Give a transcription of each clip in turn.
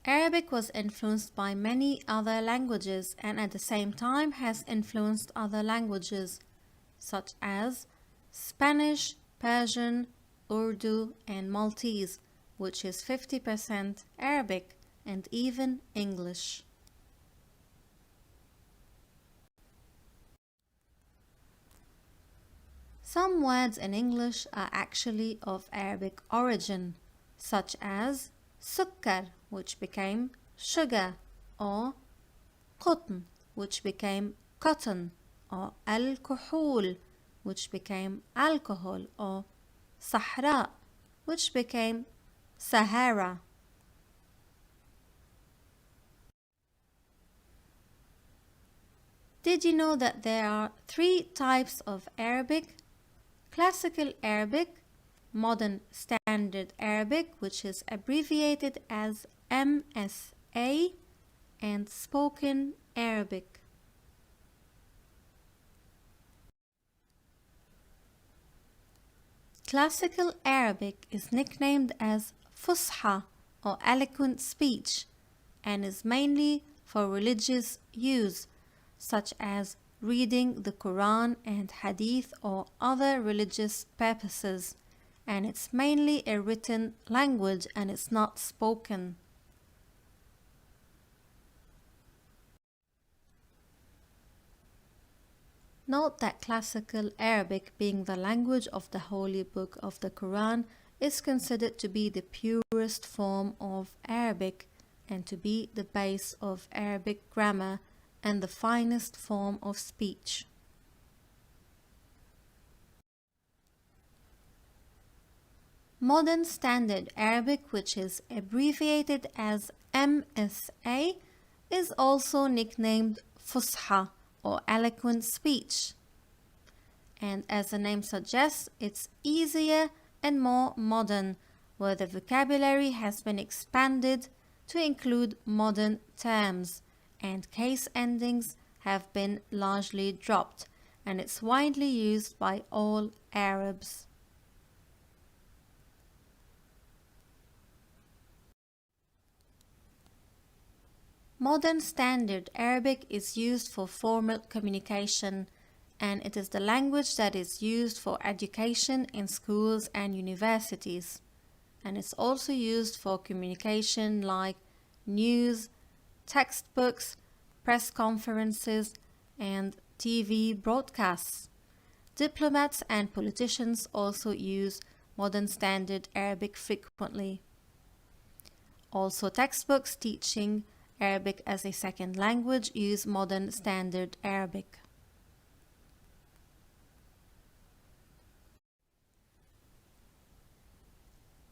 Arabic was influenced by many other languages and at the same time has influenced other languages such as Spanish, Persian, Urdu, and Maltese, which is 50% Arabic, and even English. Some words in English are actually of Arabic origin, such as sukkar, which became sugar, or qutn, which became cotton, or al-kuhul, which became alcohol, or Sahra, which became Sahara. Did you know that there are 3 types of Arabic? Classical Arabic, Modern Standard Arabic, which is abbreviated as MSA, and Spoken Arabic. Classical Arabic is nicknamed as Fusha or eloquent speech and is mainly for religious use, such as reading the Quran and Hadith or other religious purposes, and it's mainly a written language and it's not spoken. Note that Classical Arabic, being the language of the Holy Book of the Quran, is considered to be the purest form of Arabic and to be the base of Arabic grammar and the finest form of speech. Modern Standard Arabic, which is abbreviated as MSA, is also nicknamed Fusha or eloquent speech. And as the name suggests, it's easier and more modern, where the vocabulary has been expanded to include modern terms, and case endings have been largely dropped, and it's widely used by all Arabs. Modern Standard Arabic is used for formal communication, and it is the language that is used for education in schools and universities. And it's also used for communication like news, textbooks, press conferences, and TV broadcasts. Diplomats and politicians also use Modern Standard Arabic frequently. Also, textbooks teaching Arabic as a second language use Modern Standard Arabic.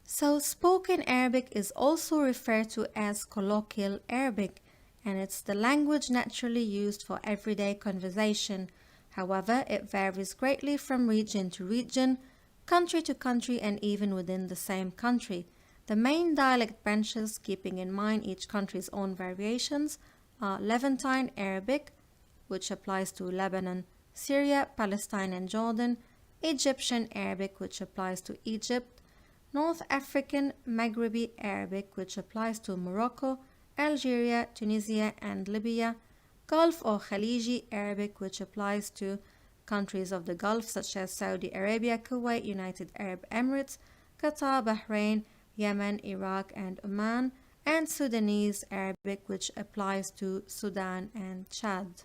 So, spoken Arabic is also referred to as colloquial Arabic, and it's the language naturally used for everyday conversation. However, it varies greatly from region to region, country to country, and even within the same country. The main dialect branches, keeping in mind each country's own variations, are Levantine Arabic, which applies to Lebanon, Syria, Palestine, and Jordan, Egyptian Arabic, which applies to Egypt, North African Maghrebi Arabic, which applies to Morocco, Algeria, Tunisia, and Libya, Gulf or Khaliji Arabic, which applies to countries of the Gulf such as Saudi Arabia, Kuwait, United Arab Emirates, Qatar, Bahrain, Yemen, Iraq, and Oman, and Sudanese Arabic, which applies to Sudan and Chad.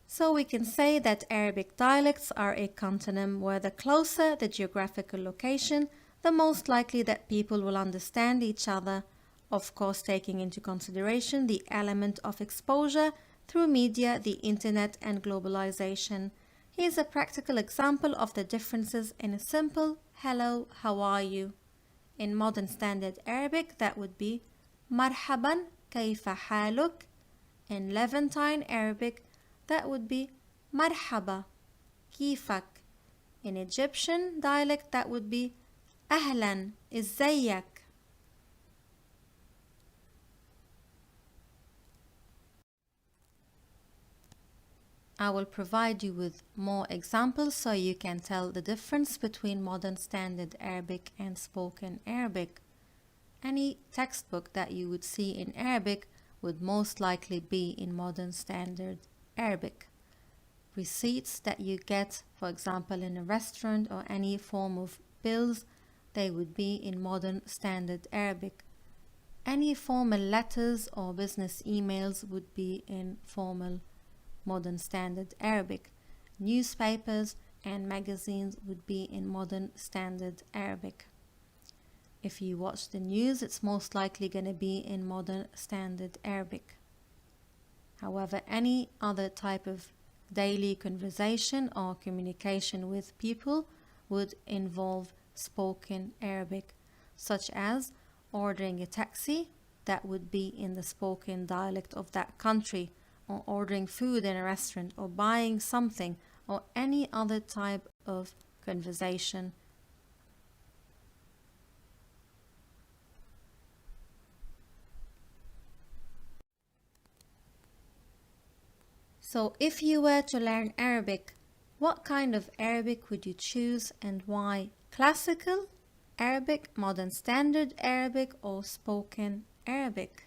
So we can say that Arabic dialects are a continuum where the closer the geographical location, the most likely that people will understand each other, of course taking into consideration the element of exposure through media, the internet, and globalization. Here's a practical example of the differences in a simple hello, how are you? In Modern Standard Arabic, that would be marhaban, kayfa haluk. In Levantine Arabic, that would be marhaba, kifak. In Egyptian dialect, that would be ahlan, izzayak. I will provide you with more examples so you can tell the difference between modern standard Arabic and spoken Arabic. Any textbook that you would see in Arabic would most likely be in modern standard Arabic. Receipts that you get, for example, in a restaurant or any form of bills, they would be in modern standard Arabic. Any formal letters or business emails would be in formal modern standard Arabic. Newspapers and magazines would be in modern standard Arabic. If you watch the news, it's most likely going to be in modern standard Arabic. However, any other type of daily conversation or communication with people would involve spoken Arabic, such as ordering a taxi, that would be in the spoken dialect of that country, or ordering food in a restaurant, or buying something, or any other type of conversation. So if you were to learn Arabic, what kind of Arabic would you choose and why? Classical Arabic, modern standard Arabic, or spoken Arabic?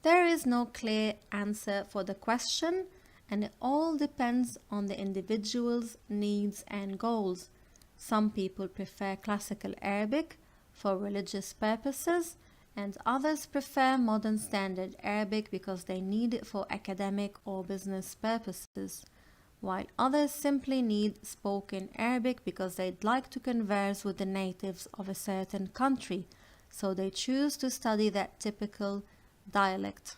There is no clear answer for the question, and it all depends on the individual's needs and goals. Some people prefer classical Arabic for religious purposes, and others prefer modern standard Arabic because they need it for academic or business purposes, while others simply need spoken Arabic because they'd like to converse with the natives of a certain country, so they choose to study that typical dialect.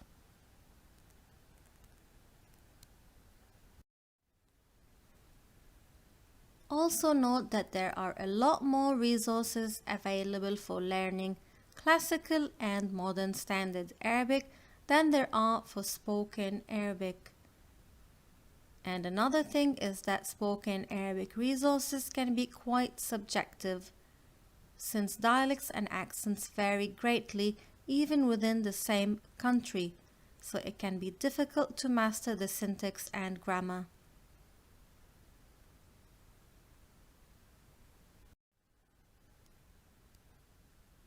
Also note that there are a lot more resources available for learning classical and modern standard Arabic than there are for spoken Arabic. And another thing is that spoken Arabic resources can be quite subjective, since dialects and accents vary greatly even within the same country, so it can be difficult to master the syntax and grammar.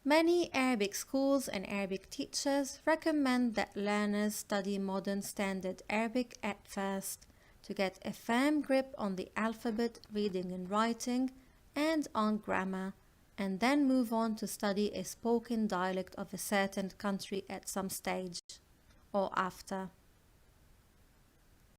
Many Arabic schools and Arabic teachers recommend that learners study modern standard Arabic at first to get a firm grip on the alphabet, reading and writing, and on grammar, and then move on to study a spoken dialect of a certain country at some stage or after.